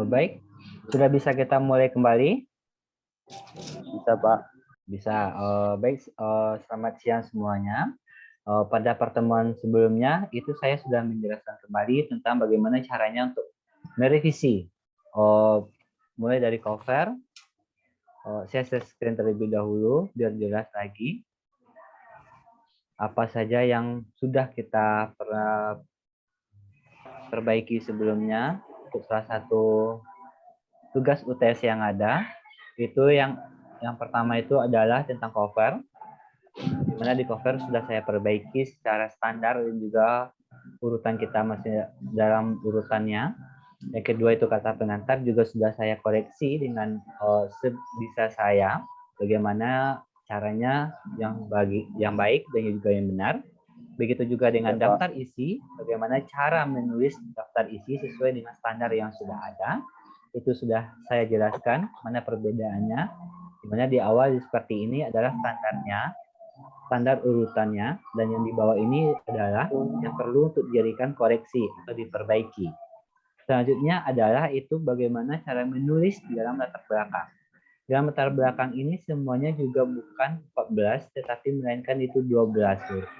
Baik, sudah bisa kita mulai kembali? Bisa, Pak. Bisa. Baik, selamat siang semuanya. Pada pertemuan sebelumnya itu saya sudah menjelaskan kembali tentang bagaimana caranya untuk merevisi. Mulai dari cover, saya share screen terlebih dahulu biar jelas lagi apa saja yang sudah kita pernah perbaiki sebelumnya. Untuk salah satu tugas UTS yang ada itu yang pertama itu adalah tentang cover, di mana di cover sudah saya perbaiki secara standar dan juga urutan kita masih dalam urutannya. Yang kedua itu kata pengantar juga sudah saya koreksi dengan sebisa saya bagaimana caranya yang baik dan juga yang benar. Begitu juga dengan daftar isi, bagaimana cara menulis daftar isi sesuai dengan standar yang sudah ada. Itu sudah saya jelaskan mana perbedaannya. Dimana di awal seperti ini adalah standarnya, standar urutannya, dan yang di bawah ini adalah yang perlu untuk dijadikan koreksi atau diperbaiki. Selanjutnya adalah itu bagaimana cara menulis di dalam latar belakang. Dalam latar belakang ini semuanya juga bukan 14, tetapi melainkan itu 12 huruf.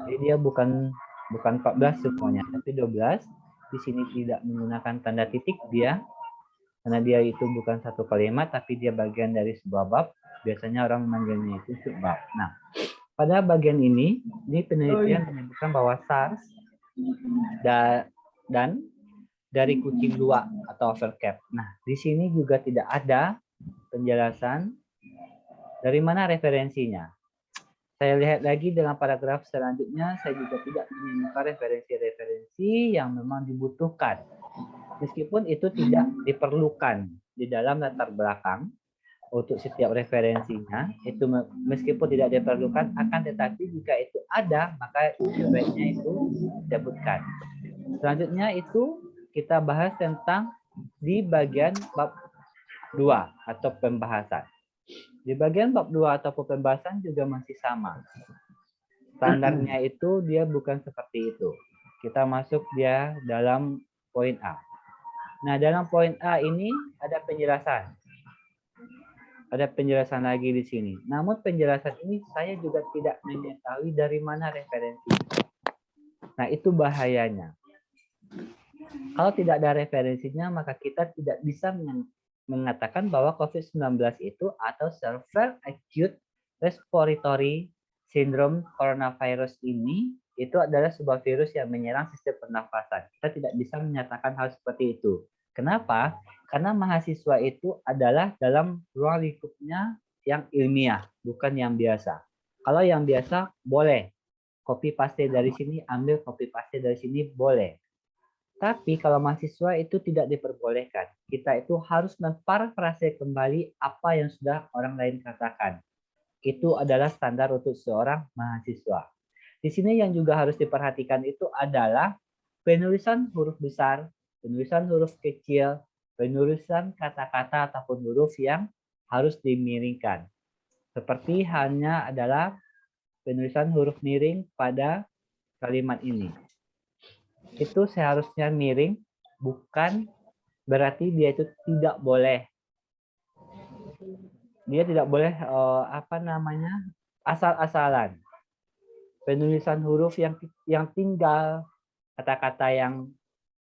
Jadi dia bukan 14 semuanya, tapi 12. Di sini tidak menggunakan tanda titik dia, karena dia itu bukan satu kalimat, tapi dia bagian dari sebuah bab. Biasanya orang memanggilnya itu subbab. Nah, pada bagian ini penelitian menyebutkan bahwa SARS dan dari kucing luwak atau overcap. Nah, di sini juga tidak ada penjelasan dari mana referensinya. Saya lihat lagi dalam paragraf selanjutnya, saya juga tidak menemukan referensi-referensi yang memang dibutuhkan. Meskipun itu tidak diperlukan di dalam latar belakang untuk setiap referensinya, itu meskipun tidak diperlukan, akan tetapi jika itu ada, maka sebaiknya itu disebutkan. Selanjutnya itu kita bahas tentang di bagian bab 2 atau pembahasan. Di bagian bab 2 atau pembahasan juga masih sama. Standarnya itu dia bukan seperti itu. Kita masuk dia dalam poin A. Nah, dalam poin A ini ada penjelasan. Ada penjelasan lagi di sini. Namun penjelasan ini saya juga tidak mengetahui dari mana referensinya. Nah, itu bahayanya. Kalau tidak ada referensinya, maka kita tidak bisa mengatakan bahwa COVID-19 itu atau Severe Acute Respiratory Syndrome Coronavirus ini itu adalah sebuah virus yang menyerang sistem pernafasan. Kita tidak bisa menyatakan hal seperti itu. Kenapa? Karena mahasiswa itu adalah dalam ruang lingkupnya yang ilmiah, bukan yang biasa. Kalau yang biasa boleh copy paste dari sini, ambil copy paste dari sini boleh. Tapi kalau mahasiswa itu tidak diperbolehkan. Kita itu harus memparafrase kembali apa yang sudah orang lain katakan. Itu adalah standar untuk seorang mahasiswa. Di sini yang juga harus diperhatikan itu adalah penulisan huruf besar, penulisan huruf kecil, penulisan kata-kata ataupun huruf yang harus dimiringkan. Seperti halnya adalah penulisan huruf miring pada kalimat ini. Itu seharusnya miring, bukan berarti dia itu tidak boleh. Dia tidak boleh asal-asalan. Penulisan huruf yang tinggal, kata-kata yang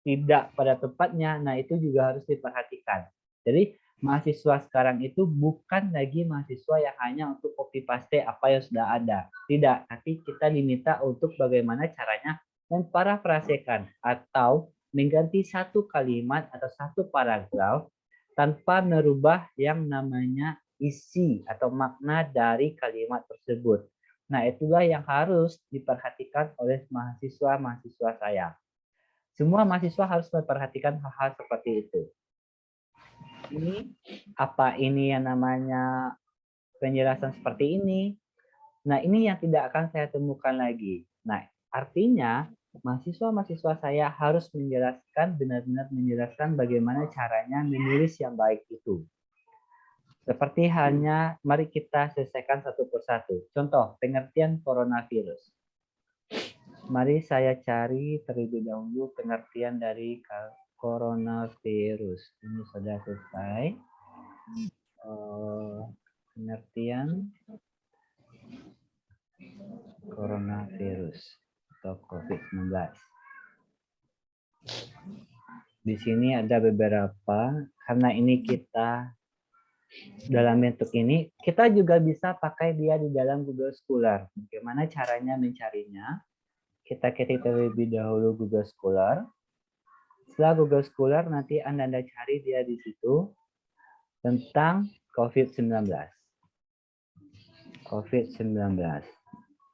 tidak pada tempatnya, nah itu juga harus diperhatikan. Jadi mahasiswa sekarang itu bukan lagi mahasiswa yang hanya untuk copy paste apa yang sudah ada. Tidak, tapi kita diminta untuk bagaimana caranya memparafrasekan atau mengganti satu kalimat atau satu paragraf tanpa merubah yang namanya isi atau makna dari kalimat tersebut. Nah, itulah yang harus diperhatikan oleh mahasiswa-mahasiswa saya. Semua mahasiswa harus memperhatikan hal-hal seperti itu. Ini yang namanya penjelasan seperti ini. Nah, ini yang tidak akan saya temukan lagi. Nah, artinya mahasiswa-mahasiswa saya harus menjelaskan, benar-benar menjelaskan bagaimana caranya menulis yang baik itu. Seperti halnya, mari kita selesaikan satu persatu. Contoh, pengertian coronavirus. Mari saya cari terlebih dahulu pengertian dari coronavirus. Ini sudah selesai. Pengertian coronavirus atau COVID-19. Di sini ada beberapa, karena ini kita dalam bentuk ini, kita juga bisa pakai dia di dalam Google Scholar. Bagaimana caranya mencarinya? Kita ketik terlebih dahulu Google Scholar. Setelah Google Scholar, nanti Anda cari dia di situ tentang COVID-19. COVID-19.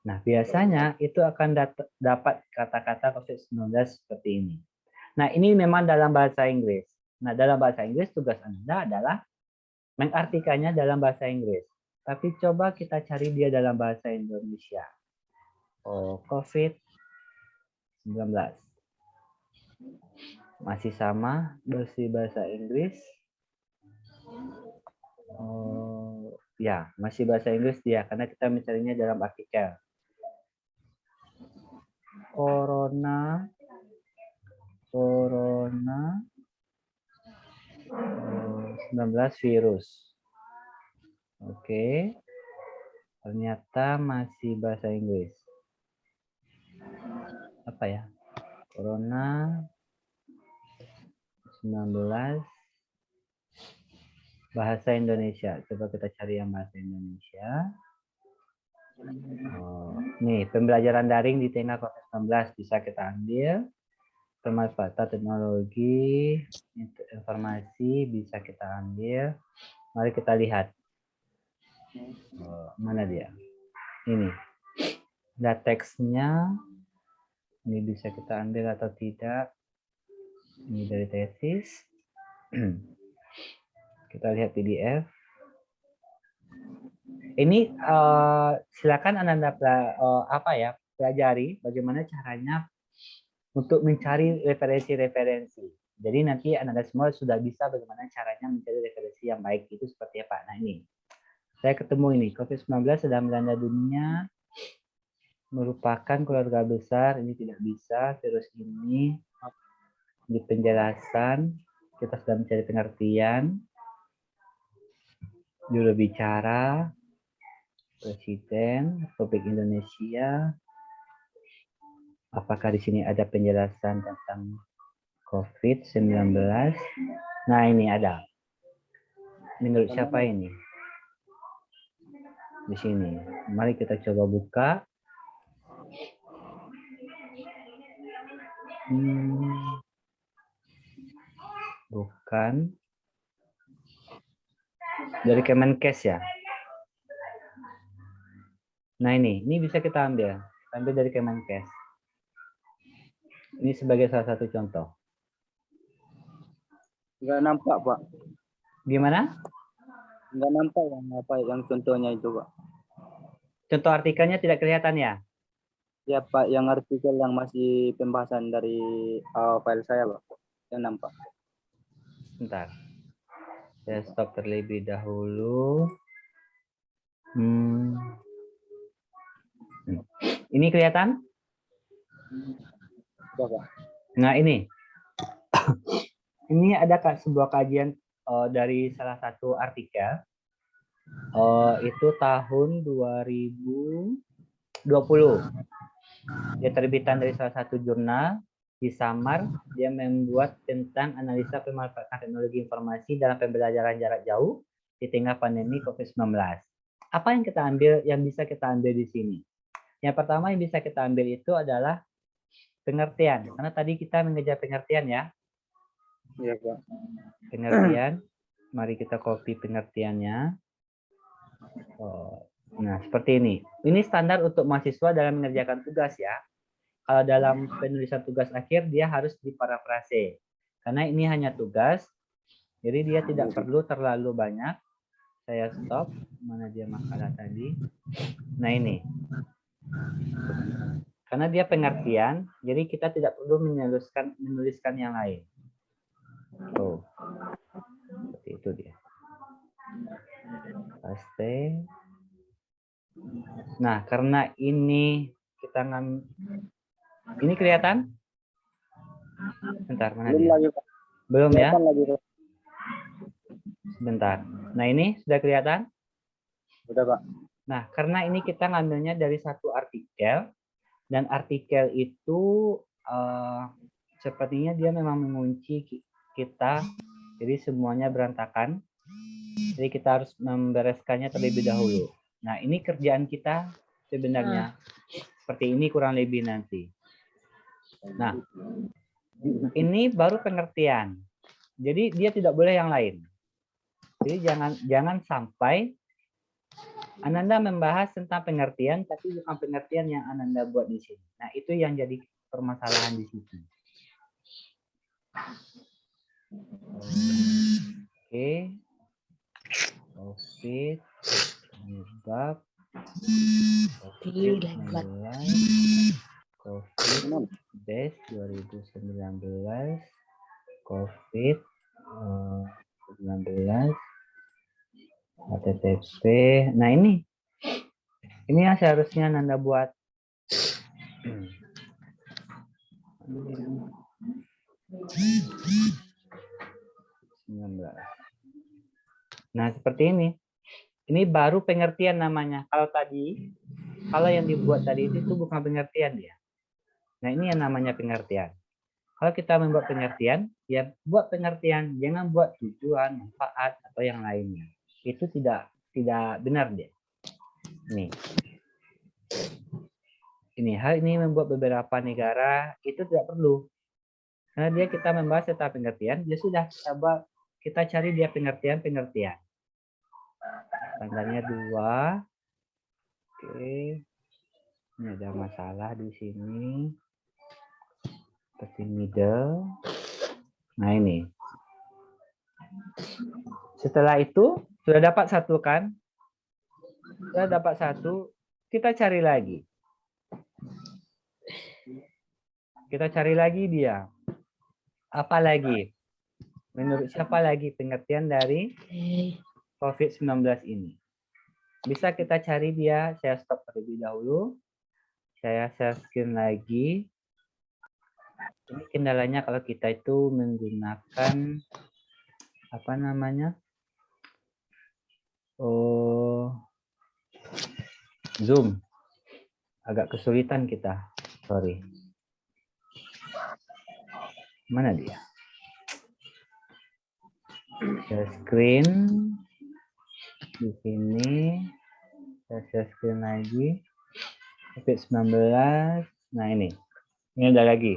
Nah, biasanya itu akan dapat kata-kata COVID-19 seperti ini. Nah, ini memang dalam bahasa Inggris. Nah, dalam bahasa Inggris tugas Anda adalah mengartikannya dalam bahasa Inggris. Tapi coba kita cari dia dalam bahasa Indonesia. COVID-19. Masih sama, bahasa Inggris. Ya, masih bahasa Inggris dia, karena kita mencarinya dalam artikel. Corona 19 virus. Oke. Ternyata masih bahasa Inggris. Apa ya? Corona 19 bahasa Indonesia. Coba kita cari yang bahasa Indonesia. Nih, pembelajaran daring di tengah COVID-19 bisa kita ambil. Pemanfaatan teknologi, informasi bisa kita ambil. Mari kita lihat. Mana dia? Ini. Ada teksnya. Ini bisa kita ambil atau tidak. Ini dari tesis. Kita lihat PDF. Ini silakan Anda pelajari bagaimana caranya untuk mencari referensi-referensi. Jadi nanti Anda semua sudah bisa bagaimana caranya mencari referensi yang baik itu seperti apa. Nah ini, saya ketemu ini, COVID-19 sedang melanda dunia, merupakan keluarga besar, ini tidak bisa, virus ini di penjelasan, kita sudah mencari pengertian, juru bicara, Presiden Republik Indonesia. Apakah di sini ada penjelasan tentang COVID-19? Nah, ini ada. Menurut siapa ini? Di sini. Mari kita coba buka. Bukan. Dari Kemenkes ya. Nah, ini bisa kita ambil. Ambil dari Kemenkes. Ini sebagai salah satu contoh. Nggak nampak, Pak. Gimana? Nggak nampak yang contohnya itu, Pak. Contoh artikelnya tidak kelihatan ya? Ya, Pak, yang artikel yang masih pembahasan dari file saya, Pak. Yang nampak. Bentar. Saya stop terlebih dahulu. Ini kelihatan? Bapak. Nah, ini. Ini ada sebuah kajian dari salah satu artikel. Itu tahun 2020. Dia terbitan dari salah satu jurnal di Samar. Dia membuat tentang analisa pemanfaatan teknologi informasi dalam pembelajaran jarak jauh di tengah pandemi COVID-19. Apa yang kita ambil, yang bisa kita ambil di sini? Yang pertama yang bisa kita ambil itu adalah pengertian. Karena tadi kita mengejar pengertian ya. Iya, Pak. Pengertian. Mari kita copy pengertiannya. Nah, seperti ini. Ini standar untuk mahasiswa dalam mengerjakan tugas ya. Kalau dalam penulisan tugas akhir, dia harus diparafrase. Karena ini hanya tugas, jadi dia tidak perlu terlalu banyak. Saya stop. Mana dia makalah tadi? Nah, ini. Karena dia pengertian, jadi kita tidak perlu menuliskan yang lain. Seperti itu dia. Paste. Nah, karena ini kita Ini kelihatan? Bentar, mana Belum dia? lagi, Pak. Belum ya? Kelihatan lagi, Pak. Sebentar. Nah, ini sudah kelihatan? Udah, Pak. Nah, karena ini kita ngambilnya dari satu artikel, dan artikel itu sepertinya dia memang mengunci kita, jadi semuanya berantakan. Jadi kita harus membereskannya terlebih dahulu. Nah, ini kerjaan kita sebenarnya seperti ini kurang lebih nanti. Nah, ini baru pengertian. Jadi dia tidak boleh yang lain. Jadi jangan sampai Ananda membahas tentang pengertian, tapi bukan pengertian yang Ananda buat di sini. Nah, itu yang jadi permasalahan di situ. Oke. COVID, penyebab COVID-19, COVID-19, 2019, COVID-19, HTTP. Nah, ini yang seharusnya Nanda buat. Nah, seperti ini. Ini baru pengertian namanya. Kalau yang dibuat tadi itu bukan pengertian dia. Nah, ini yang namanya pengertian. Kalau kita membuat pengertian, ya buat pengertian, jangan buat tujuan, manfaat atau yang lainnya. Itu tidak benar dia. Nih. Hal ini membuat beberapa negara itu tidak perlu. Karena kita membahas tentang pengertian, dia sudah kita cari dia pengertian. Tandanya 2. Oke. Ini ada masalah di sini. Seperti middle. Nah, ini. Setelah itu, sudah dapat satu kan? Sudah dapat satu, kita cari lagi. Kita cari lagi dia. Apa lagi? Menurut siapa lagi pengertian dari COVID-19 ini? Bisa kita cari dia, saya stop terlebih dahulu. Saya share screen lagi. Ini kendalanya kalau kita itu menggunakan apa namanya? Zoom. Agak kesulitan kita. Sorry. Mana dia? Share screen. Di sini. Saya share screen lagi. COVID-19. Nah, ini. Ini ada lagi.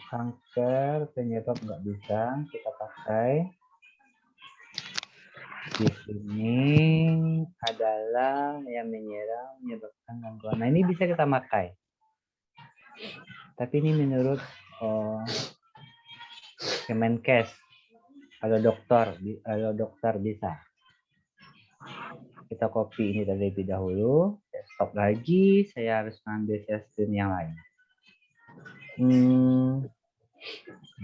Kanker penyebab nggak bisa kita pakai. Di sini adalah yang menyebabkan gangguan. Nah, ini bisa kita pakai. Tapi ini menurut Kemenkes. Kalau dokter bisa. Kita copy ini terlebih dahulu. Saya stop lagi. Saya harus mengambil share screen yang lain.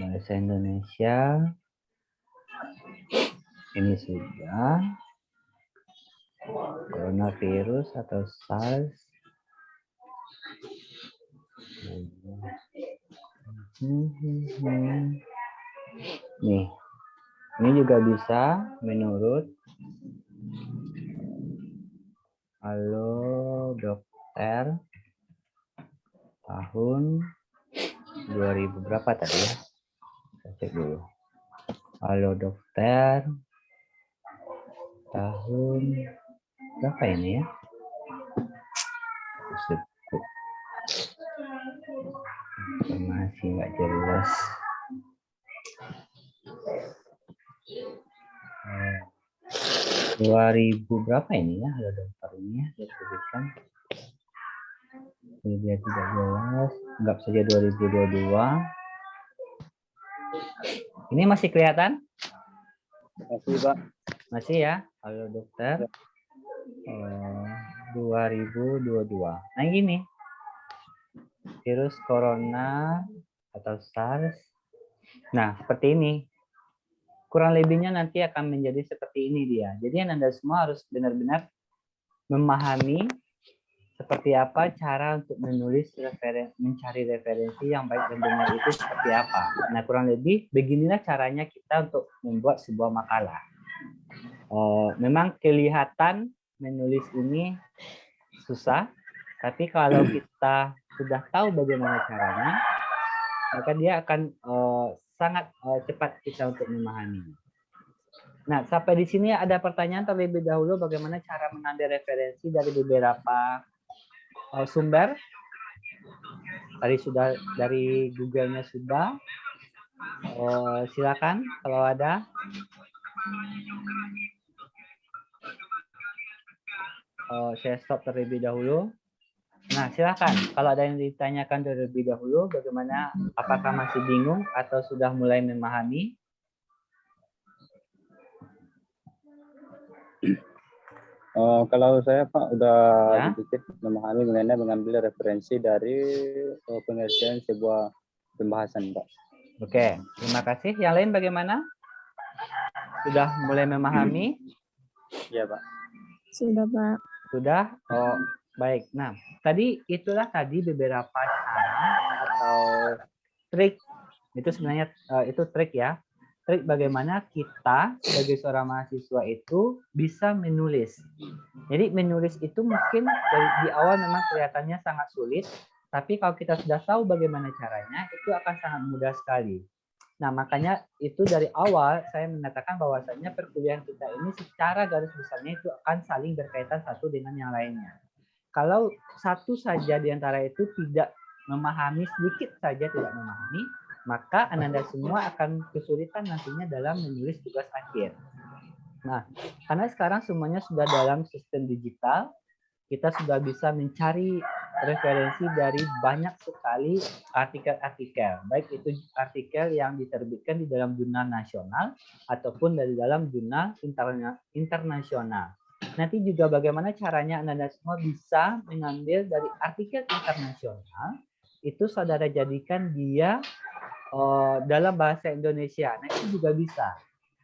Bahasa Indonesia. Ini sudah. Coronavirus atau SARS. Nih. Ini juga bisa menurut Halo Dokter tahun 2000 berapa tadi ya? Saya cek dulu. Halo Dokter tahun berapa ini ya? Informasi nggak jelas. 2000 berapa ini ya? Halo Dokter ini ya, saya sebutkan. Ini dia tidak jelas. Anggap saja 2022. Ini masih kelihatan? Masih, Pak. Masih ya? Halo Dokter. 2022. Nah, gini. Virus corona atau SARS. Nah, seperti ini. Kurang lebihnya nanti akan menjadi seperti ini dia. Jadi Anda semua harus benar-benar memahami seperti apa cara untuk menulis mencari referensi yang baik dan benar itu seperti apa. Nah, kurang lebih beginilah caranya kita untuk membuat sebuah makalah. Memang kelihatan menulis ini susah, tapi kalau kita sudah tahu bagaimana caranya, maka dia akan sangat cepat kita untuk memahami. Nah, sampai di sini ada pertanyaan terlebih dahulu bagaimana cara mengambil referensi dari beberapa sumber. Tadi sudah dari Google-nya sudah. Silakan kalau ada. Saya stop terlebih dahulu. Nah, silakan. Kalau ada yang ditanyakan terlebih dahulu, bagaimana? Apakah masih bingung atau sudah mulai memahami? Kalau saya Pak udah sedikit memahami mengenai mengambil referensi dari pengertian sebuah pembahasan Pak. Oke, terima kasih. Yang lain bagaimana? Sudah mulai memahami? Iya Pak. Sudah Pak. Sudah? Oh, baik. Nah, itulah beberapa cara atau trik. Itu sebenarnya itu trik ya. Trik bagaimana kita sebagai seorang mahasiswa itu bisa menulis. Jadi menulis itu mungkin di awal memang kelihatannya sangat sulit, tapi kalau kita sudah tahu bagaimana caranya, itu akan sangat mudah sekali. Nah, makanya itu dari awal saya mengatakan bahwasannya perkuliahan kita ini secara garis besarnya itu akan saling berkaitan satu dengan yang lainnya. Kalau satu saja di antara itu tidak memahami, sedikit saja tidak memahami, maka Anda semua akan kesulitan nantinya dalam menulis tugas akhir. Nah, karena sekarang semuanya sudah dalam sistem digital, kita sudah bisa mencari referensi dari banyak sekali artikel-artikel, baik itu artikel yang diterbitkan di dalam jurnal nasional ataupun dari dalam jurnal internasional. Nanti juga bagaimana caranya Anda semua bisa mengambil dari artikel internasional, itu saudara jadikan dia dalam bahasa Indonesia. Nah, itu juga bisa.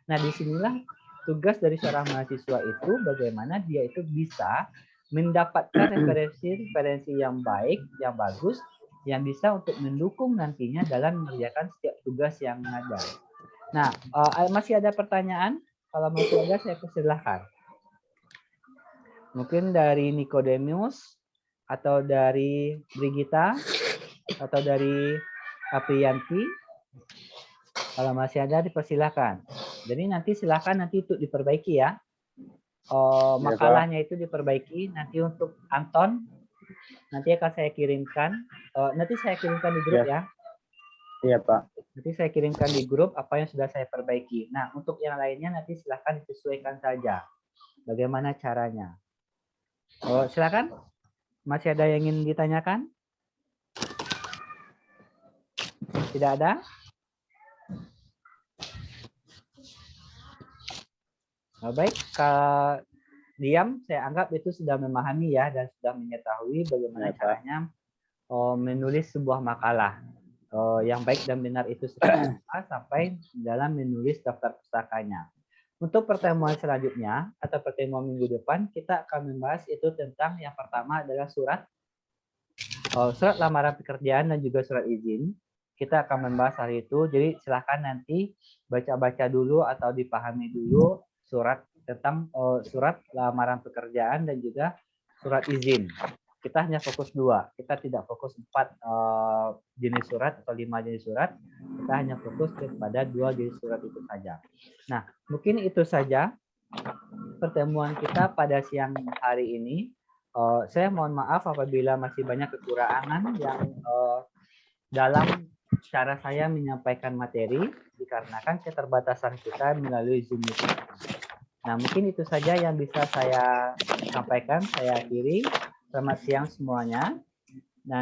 Nah, disinilah tugas dari seorang mahasiswa itu bagaimana dia itu bisa mendapatkan referensi yang baik, yang bagus, yang bisa untuk mendukung nantinya dalam mengerjakan setiap tugas yang ada. Nah, masih ada pertanyaan? Kalau masih ada, saya persilahkan. Mungkin dari Nicodemus, atau dari Brigita, atau dari Apriyanti. Kalau masih ada, dipersilakan. Jadi nanti silakan nanti untuk diperbaiki ya. Makalahnya itu diperbaiki. Nanti untuk Anton, nanti akan saya kirimkan. Nanti saya kirimkan di grup ya. Iya Pak. Nanti saya kirimkan di grup apa yang sudah saya perbaiki. Nah, untuk yang lainnya nanti silakan disesuaikan saja. Bagaimana caranya? Silakan. Masih ada yang ingin ditanyakan? Tidak ada? Baik, diam saya anggap itu sudah memahami ya dan sudah mengetahui bagaimana caranya menulis sebuah makalah yang baik dan benar itu sampai dalam menulis daftar pustakanya. Untuk pertemuan selanjutnya atau pertemuan minggu depan kita akan membahas itu tentang yang pertama adalah surat lamaran pekerjaan dan juga surat izin. Kita akan membahas hari itu, jadi silahkan nanti baca-baca dulu atau dipahami dulu surat tentang surat lamaran pekerjaan dan juga surat izin. Kita hanya fokus 2, kita tidak fokus 4 jenis surat atau 5 jenis surat, kita hanya fokus kepada 2 jenis surat itu saja. Nah, mungkin itu saja pertemuan kita pada siang hari ini. Saya mohon maaf apabila masih banyak kekurangan yang dalam cara saya menyampaikan materi dikarenakan keterbatasan kita melalui Zoom meeting. Nah, mungkin itu saja yang bisa saya sampaikan, saya akhiri. Selamat siang semuanya.